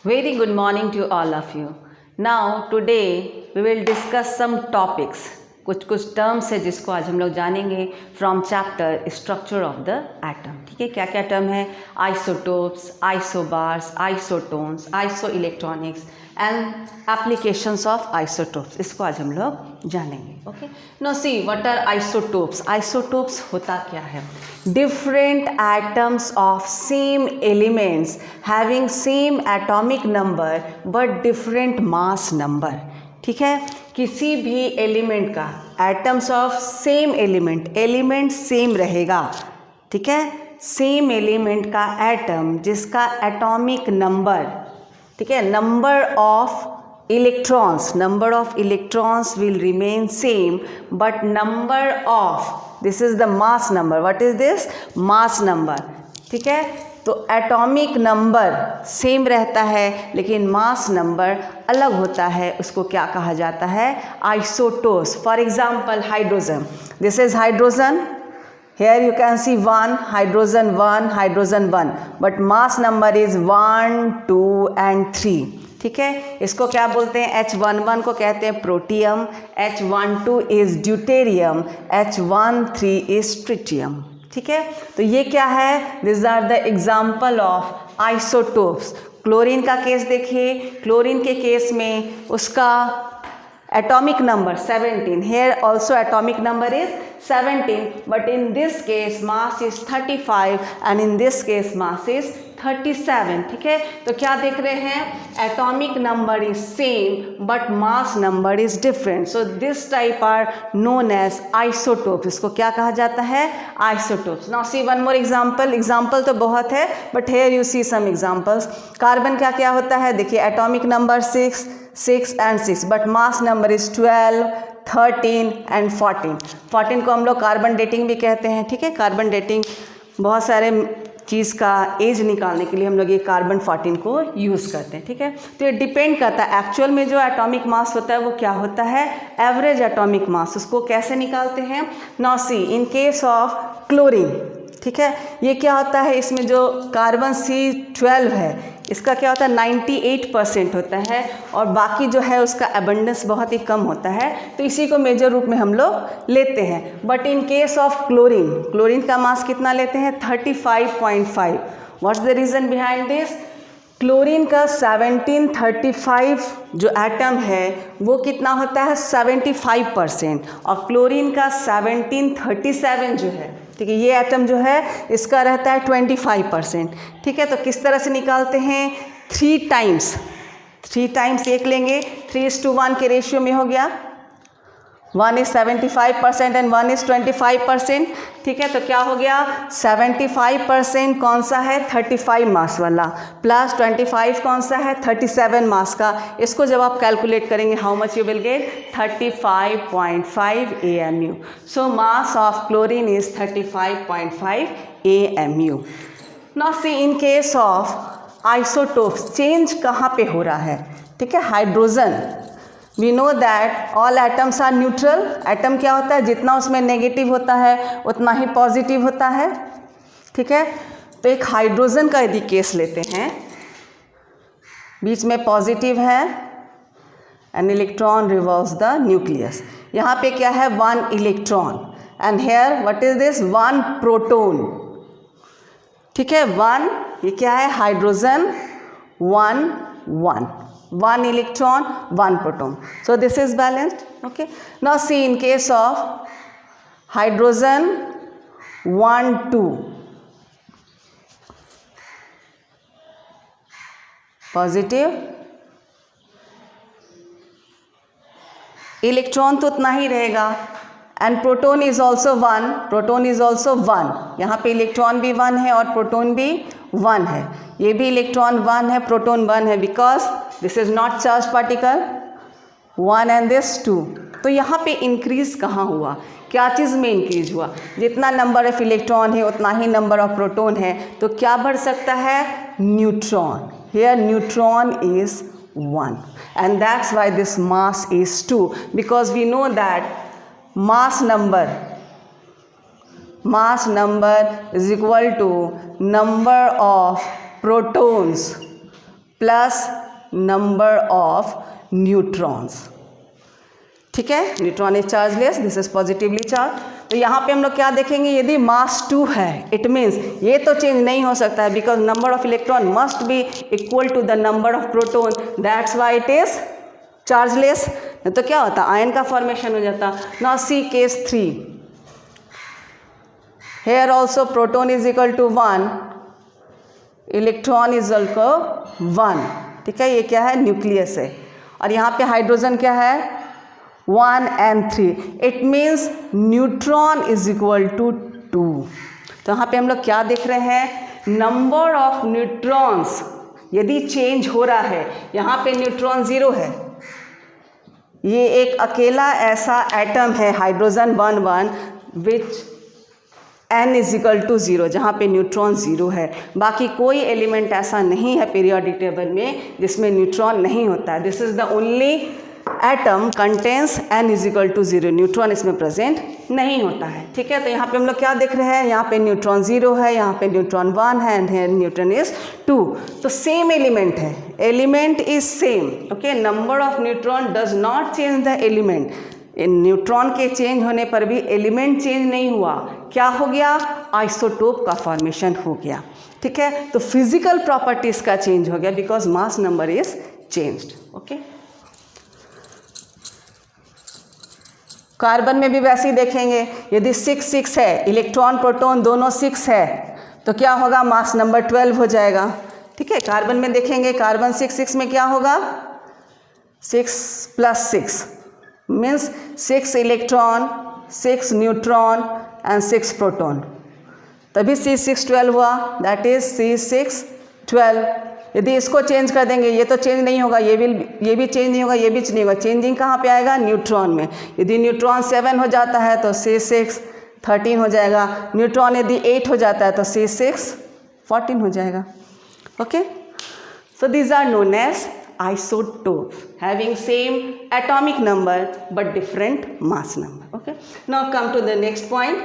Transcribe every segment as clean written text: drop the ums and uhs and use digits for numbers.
Very good morning to all of you. Now today we will discuss some topics. कुछ terms है जिसको आज हम लोग जानेंगे from chapter structure of the atom. ठीक है, क्या क्या टर्म है? Isotopes, isobars, isotones, iso electronics and applications of isotopes. इसको आज हम लोग जानेंगे. Okay, no see what are isotopes. Isotopes होता क्या है? Different atoms of same elements having same atomic number but different mass number. ठीक है, किसी भी एलिमेंट का atoms of same element same रहेगा. ठीक है, सेम एलिमेंट का एटम जिसका एटॉमिक नंबर, ठीक है, number of electrons will remain same but number of, this is the mass number. What is this? Mass number. ठीक है, तो एटॉमिक नंबर सेम रहता है लेकिन मास नंबर अलग होता है. उसको क्या कहा जाता है? Isotopes. For example hydrogen. This is hydrogen. Here you can see 1 hydrogen 1 but mass number is 1 2 and 3. ठीक है, इसको क्या बोलते हैं? H11 को कहते हैं protium, H12 is deuterium, H13 is tritium. ठीक है, तो ये क्या है? This are the example of isotopes. Chlorine का केस देखिए. क्लोरीन के केस में उसका atomic number 17. Here also atomic number is 17 but in this case mass is 35 and in this case mass is 37. ठीक है, तो क्या देख रहे हैं? atomic number is same but mass number is different. So this type are known as isotopes. इसको क्या कहा जाता है? isotopes. Now see one more example. example तो बहुत है but here you see some examples. Carbon क्या क्या होता है? देखिए, atomic number 6 and 6 but mass number is 12, 13 and 14. 14 को हम लोग कार्बन डेटिंग भी कहते हैं. ठीक है, कार्बन डेटिंग बहुत सारे चीज़ का एज निकालने के लिए हम लोग ये कार्बन 14 को यूज़ करते हैं. ठीक है, तो ये डिपेंड करता है एक्चुअल में जो एटॉमिक मास होता है वो क्या होता है? Average atomic mass. उसको कैसे निकालते हैं? Now see in case of chlorine. ठीक है, ये क्या होता है? इसमें जो कार्बन C12 है इसका क्या होता है? 98% होता है और बाकी जो है उसका एबंडेंस बहुत ही कम होता है. तो इसी को मेजर रूप में हम लोग लेते हैं. But in case of chlorine का मास कितना लेते हैं? 35.5. What's the reason behind this? Chlorine का 1735 जो एटम है वो कितना होता है? 75% और क्लोरीन का 1737 जो है, ठीक है, ये एटम जो है इसका रहता है 25%. ठीक है, तो किस तरह से निकालते हैं? 3 टाइम्स एक लेंगे. 3:1 के रेशियो में हो गया. 1 is 75% एंड 1 is 25%. ठीक है, तो क्या हो गया? 75% कौन सा है? 35 मास वाला प्लस 25 कौन सा है? 37 मास का. इसको जब आप कैलकुलेट करेंगे how much you will get? 35.5 AMU. So mass of chlorine is 35.5 AMU. Now see in case of isotopes change कहाँ पे हो रहा है? ठीक है, hydrogen, we know that all atoms are neutral. Atom क्या होता है? जितना उसमें नेगेटिव होता है उतना ही पॉजिटिव होता है. ठीक है, तो एक हाइड्रोजन का यदि केस लेते हैं, बीच में पॉजिटिव है, an electron revolves the nucleus. यहाँ पे क्या है? 1 electron and here what is this? 1 proton. ठीक है, 1, ये क्या है? Hydrogen 1 electron 1 proton. So this is balanced. Okay, now see in case of hydrogen 1 2 positive, electron तो उतना ही रहेगा एंड प्रोटोन इज ऑल्सो 1. यहाँ पे इलेक्ट्रॉन भी 1 है और प्रोटोन भी 1 है. ये भी इलेक्ट्रॉन 1 है, प्रोटोन 1 है because this is not charge particle. 1 and this 2. तो यहाँ पे इंक्रीज कहाँ हुआ? क्या चीज़ में इंक्रीज हुआ? जितना नंबर ऑफ इलेक्ट्रॉन है उतना ही नंबर ऑफ प्रोटोन है. तो क्या बढ़ सकता है? Neutron. Here neutron is 1 and that's why this mass is 2 because we know that mass number is equal to number of protons plus number of neutrons. ठीक है, neutron is chargeless, this is positively charge. तो यहाँ पे हम लोग क्या देखेंगे, यदि मास 2 है, इट मीन्स ये तो चेंज नहीं हो सकता है because number of electron must be equal to the number of proton, that's why it is chargeless. तो क्या होता, आयन का फॉर्मेशन हो जाता। Now see case 3, here also proton is equal to 1, electron is equal 1। ठीक है, ये क्या है, न्यूक्लियस है, और यहाँ पे हाइड्रोजन क्या है, 1 and 3, it means neutron is equal to 2। तो यहाँ पे हम लोग क्या देख रहे हैं, नंबर ऑफ न्यूट्रॉन्स यदि चेंज हो रहा है, यहाँ पे न्यूट्रॉन 0 है, ये एक अकेला ऐसा एटम है hydrogen 1 which n is equal to 0, जहाँ पे न्यूट्रॉन 0 है। बाकी कोई एलिमेंट ऐसा नहीं है पीरियोडिक टेबल में जिसमें न्यूट्रॉन नहीं होता है। This is the only atom contains n is equal to 0, neutron इसमें प्रेजेंट नहीं होता है। ठीक है, तो यहाँ पे हम लोग क्या देख रहे हैं, यहाँ पे न्यूट्रॉन 0 है, यहाँ पे न्यूट्रॉन 1 है, एंड न्यूट्रॉन इज 2। तो सेम एलिमेंट है, element is same. Okay, number of neutron does not change the element. Neutron के चेंज होने पर भी एलिमेंट चेंज नहीं हुआ, क्या हो गया, आइसोटोप का फॉर्मेशन हो गया। ठीक है, तो फिजिकल प्रॉपर्टीज का चेंज हो गया because mass number is changed. Okay, carbon में भी वैसे ही देखेंगे, यदि 6 है, इलेक्ट्रॉन प्रोटॉन दोनों 6 है, तो क्या होगा, मास नंबर 12 हो जाएगा। ठीक है, कार्बन में देखेंगे, कार्बन 6 में क्या होगा, 6 + 6 means 6 electron, 6 neutron and 6 proton, तभी C612 हुआ, दैट इज C612। यदि इसको चेंज कर देंगे, ये तो चेंज नहीं होगा, ये भी चेंज नहीं होगा, ये भी नहीं होगा, चेंजिंग कहाँ पे आएगा, न्यूट्रॉन में। यदि न्यूट्रॉन 7 हो जाता है तो C6 13 हो जाएगा, न्यूट्रॉन यदि 8 हो जाता है तो C6 14 हो जाएगा। Okay, so these are known as isotopes having same atomic number but different mass number. Okay, now come to the next point,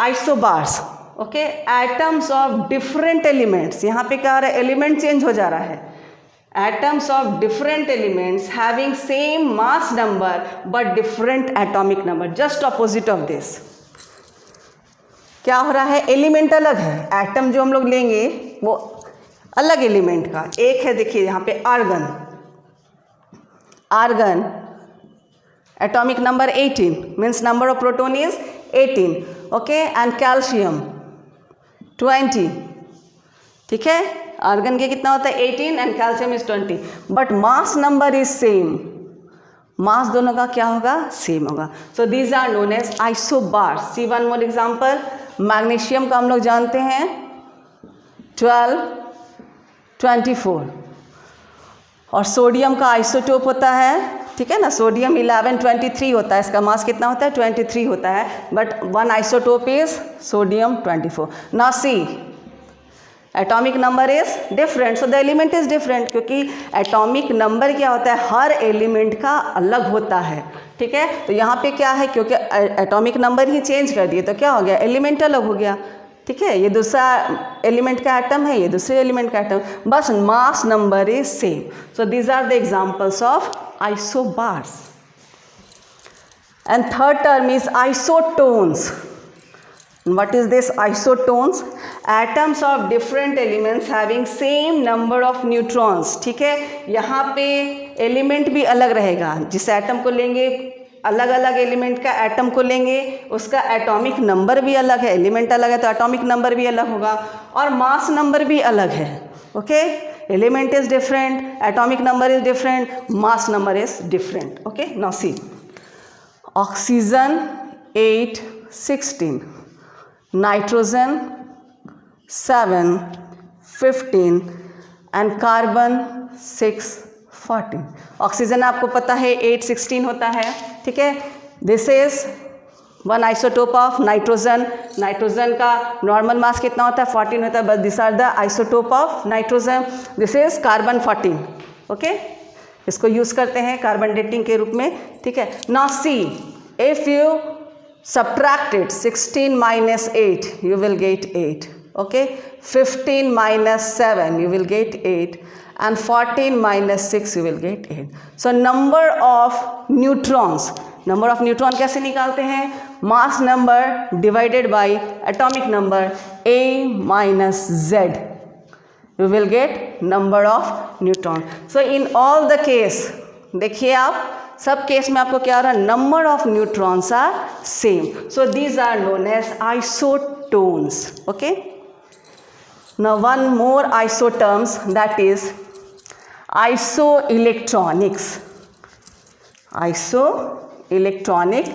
isobars. Okay, atoms of different elements, यहाँ पे क्या आ रहा है, एलिमेंट चेंज हो जा रहा है, atoms of different elements having same mass number but different atomic number, just opposite of this। क्या हो रहा है, एलिमेंट अलग है, एटम जो हम लोग लेंगे वो अलग एलिमेंट का। एक है, देखिए यहाँ पे argon, argon atomic number 18 means number of proton is 18। Okay, and calcium 20। ठीक है, आर्गन के कितना होता है 18 and calcium is 20, but mass number is same, mass दोनों का क्या होगा, सेम होगा। So these are known as isobars. See one more example, magnesium का हम लोग जानते हैं 12 24, और सोडियम का आइसोटोप होता है, ठीक है ना, सोडियम 11 23 होता है, इसका मास कितना होता है 23 होता है, but one isotope is sodium 24। Now see atomic number is different, so the element is different, क्योंकि एटॉमिक नंबर क्या होता है, हर एलिमेंट का अलग होता है। ठीक है, तो यहाँ पे क्या है, क्योंकि एटॉमिक नंबर ही चेंज कर दिए तो क्या हो गया, एलिमेंट अलग हो गया। ठीक है, ये दूसरा एलिमेंट का एटम है, ये दूसरे एलिमेंट का एटम, बस mass number is same. So these are the examples of isobars. And third term is isotones. What is this isotones? Atoms of different elements having same number of neutrons। ठीक है, यहाँ पे एलिमेंट भी अलग रहेगा, जिस एटम को लेंगे, अलग अलग एलिमेंट का एटम को लेंगे, उसका एटॉमिक नंबर भी अलग है, एलिमेंट अलग है तो एटॉमिक नंबर भी अलग होगा, और मास नंबर भी अलग है। Okay, element is different, atomic number is different, mass number is different. Okay, now see, oxygen 8 16, nitrogen 7 15 and carbon 6 14। Oxygen आपको पता है 8 16 होता है। ठीक है, this is one isotope of nitrogen. Nitrogen का नॉर्मल मास कितना होता है 14 होता है, बस this are the isotope of nitrogen. This is carbon 14। Okay, इसको यूज़ करते हैं कार्बन डेटिंग के रूप में। ठीक है, now see, if you subtract it 16 minus 8 you will get 8। Okay, 15 minus 7 you will get 8 and 14 minus 6 you will get 8. So number of neutrons कैसे निकालते हैं? Mass number divided by atomic number A minus Z. You will get number of neutron. So in all the case, देखिए आप सब case में आपको क्या आ रहा है? Number of neutrons are same. So these are known as isotones. Okay, now one more isoterms, that is isoelectronics. Isoelectronic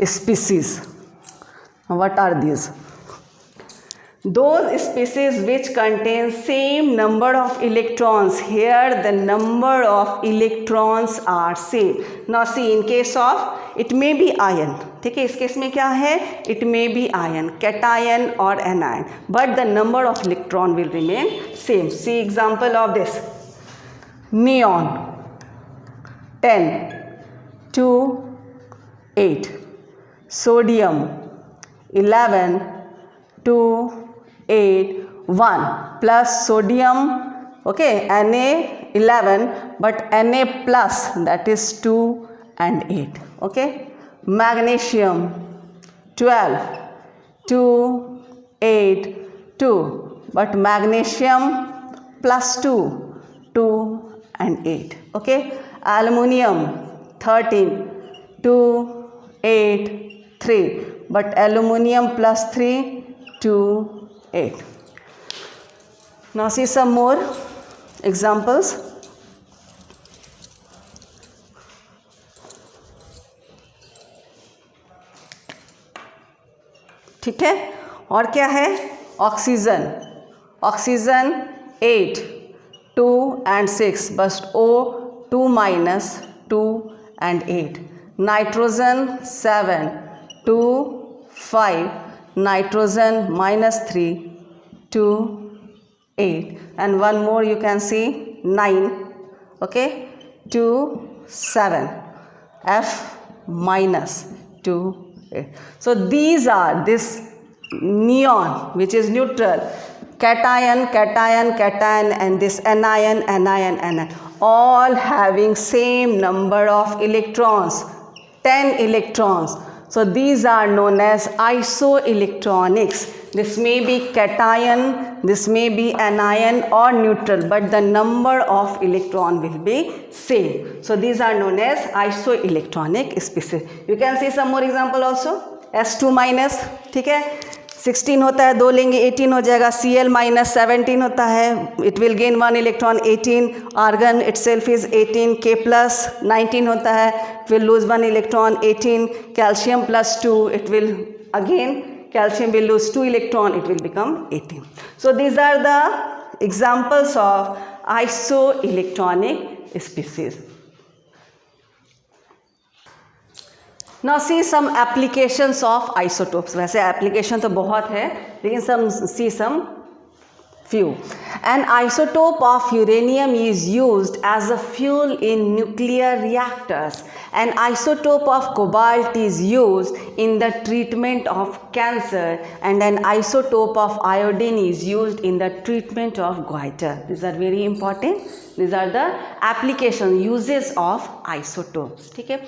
species. What are these? Those species which contain same number of electrons. Here the number of electrons are same. Now see, in case of, it may be ion. ठीक है, इस case में क्या है? It may be ion, cation or anion, but the number of electron will remain same. See example of this: neon 10 to 8, sodium 11 to 8, 1 plus sodium, okay, Na 11, but Na plus, that is 2 and 8. Okay, magnesium 12 to 8, 2, but magnesium plus 2, 2 and 8. Okay, aluminum 13 to 8, 3, but aluminum plus 3, 2, 8. Now see some more examples. ठीक है, और क्या है? Oxygen 8, 2 and 6, बस O 2 minus 2 and 8. Nitrogen 7, 2, 5, nitrogen minus 3, 2, 8, and one more you can see 9, okay, 2, 7, F minus 2, 8. So these are this neon, which is neutral, cation, and this anion, all having same number of electrons, 10 electrons. So these are known as isoelectronics. This may be cation, this may be anion or neutral, but the number of electron will be same. So these are known as isoelectronic species. You can see some more example also. S2 minus, ठीक है, 16 होता है, 2 लेंगे 18 हो जाएगा. Cl minus 17 होता है, it will gain 1 electron, 18. Argon itself is 18. K plus 19 होता है, it will lose 1 electron, 18. Calcium plus 2, it will again, calcium will lose 2 electron, it will become 18. So these are the examples of isoelectronic species. Now see some applications of isotopes. वैसे application तो बहुत है, लेकिन see some few. An isotope of uranium is used as a fuel in nuclear reactors. An isotope of cobalt is used in the treatment of cancer, and an isotope of iodine is used in the treatment of goiter. These are very important. These are the application uses of isotopes. ठीक है,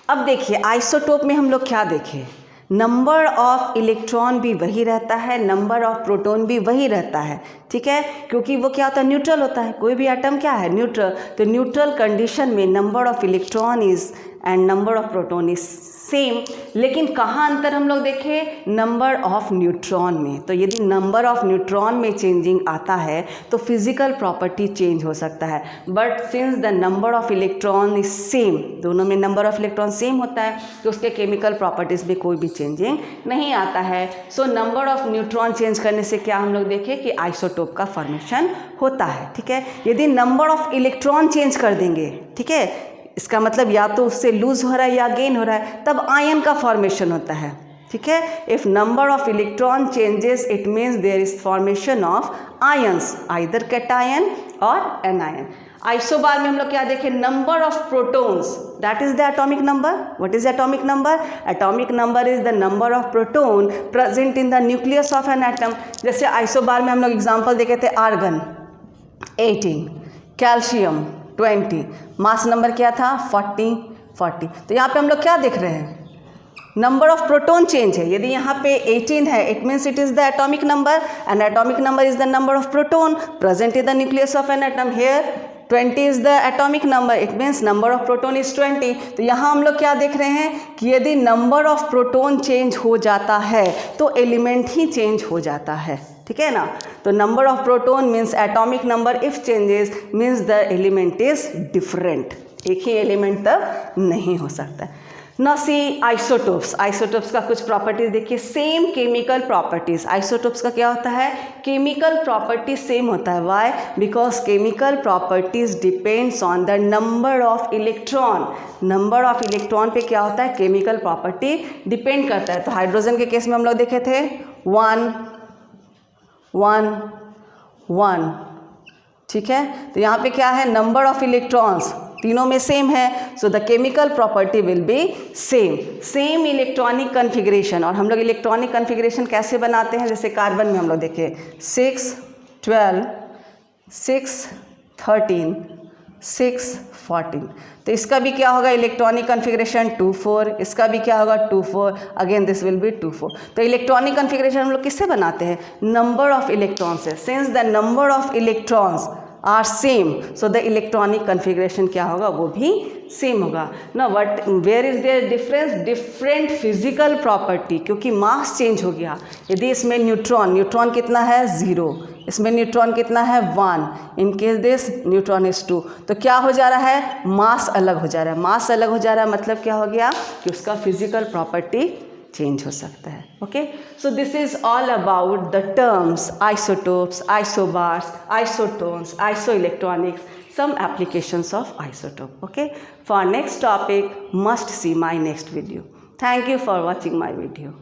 अब देखिए isotope में हम लोग क्या देखें? Number of electron भी वही रहता है, नंबर ऑफ प्रोटॉन भी वही रहता है. ठीक है, क्योंकि वो क्या होता है? न्यूट्रल होता है. कोई भी एटम क्या है? न्यूट्रल. तो न्यूट्रल कंडीशन में number of electron is and number of proton is same. लेकिन कहाँ अंतर हम लोग देखें? नंबर ऑफ न्यूट्रॉन में. तो यदि नंबर ऑफ न्यूट्रॉन में चेंजिंग आता है तो फिजिकल प्रॉपर्टी चेंज हो सकता है. But since the number of electron is same, दोनों में नंबर ऑफ इलेक्ट्रॉन सेम होता है, तो उसके केमिकल प्रॉपर्टीज़ में कोई भी चेंजिंग नहीं आता है. So number of neutron change करने से क्या हम लोग देखें कि आइसोटोप का फॉर्मेशन होता है. ठीक है, यदि नंबर ऑफ इलेक्ट्रॉन चेंज कर देंगे, ठीक है, इसका मतलब या तो उससे लूज हो रहा है या गेन हो रहा है, तब आयन का फॉर्मेशन होता है. ठीक है। If number of electron changes it means there is formation of ions, either cation और एनायन। आइसोबार में हम लोग क्या देखें, number of protons, that is the atomic number. What is atomic number? Atomic number is the number of proton present in the nucleus of an atom. जैसे isobar में हम लोग एग्जांपल देखे थे, आर्गन 18, कैल्शियम 20, मास नंबर क्या था 40। तो यहाँ पे हम लोग क्या देख रहे हैं, नंबर ऑफ प्रोटॉन चेंज है। यदि यहाँ पे 18 है, it means it is the atomic number, and atomic number is the number of proton present in the nucleus of an atom. Here 20 is the atomic number, it means number of proton is 20। तो यहाँ हम लोग क्या देख रहे हैं कि यदि नंबर ऑफ प्रोटॉन चेंज हो जाता है तो एलिमेंट ही चेंज हो जाता है, ठीक है ना। तो number of proton means atomic number, if changes means the element is different, एक ही एलिमेंट तब नहीं हो सकता है। ना सी आइसोटोप्स, आइसोटोप्स का कुछ प्रॉपर्टीज देखिए, सेम केमिकल प्रॉपर्टीज। आइसोटोप्स का क्या होता है, केमिकल प्रॉपर्टी सेम होता है। Why? Because chemical properties depends on the number of electron. Number of electron पे क्या होता है, केमिकल प्रॉपर्टी डिपेंड करता है। तो हाइड्रोजन के केस में हम लोग देखे थे 1 1 1, ठीक है। तो यहाँ पे क्या है, नंबर ऑफ इलेक्ट्रॉन्स तीनों में सेम है, so the chemical property will be same electronic configuration. और हम लोग इलेक्ट्रॉनिक कन्फिग्रेशन कैसे बनाते हैं, जैसे कार्बन में हम लोग देखें 6 12 6 13 6 14। तो इसका भी क्या होगा, इलेक्ट्रॉनिक कन्फिग्रेशन 2 4, इसका भी क्या होगा 2 4, अगेन दिस विल बी 2 4। तो इलेक्ट्रॉनिक कन्फिग्रेशन हम लोग किससे बनाते हैं, नंबर ऑफ इलेक्ट्रॉन्स से। Since the number of electrons are same, so the electronic configuration क्या होगा, वो भी सेम होगा ना। What where is there difference, different physical property, क्योंकि मास चेंज हो गया। यदि इसमें न्यूट्रॉन कितना है 0, इसमें न्यूट्रॉन कितना है 1, in case this neutron is 2, तो क्या हो जा रहा है, मास अलग हो जा रहा है। मास अलग हो जा रहा है मतलब क्या हो गया कि उसका फिजिकल प्रॉपर्टी चेंज हो सकता है। Okay, so this is all about the terms isotopes, isobars, isotones, isoelectronics, some applications of isotope. Okay, for next topic must see my next video. Thank you for watching my video.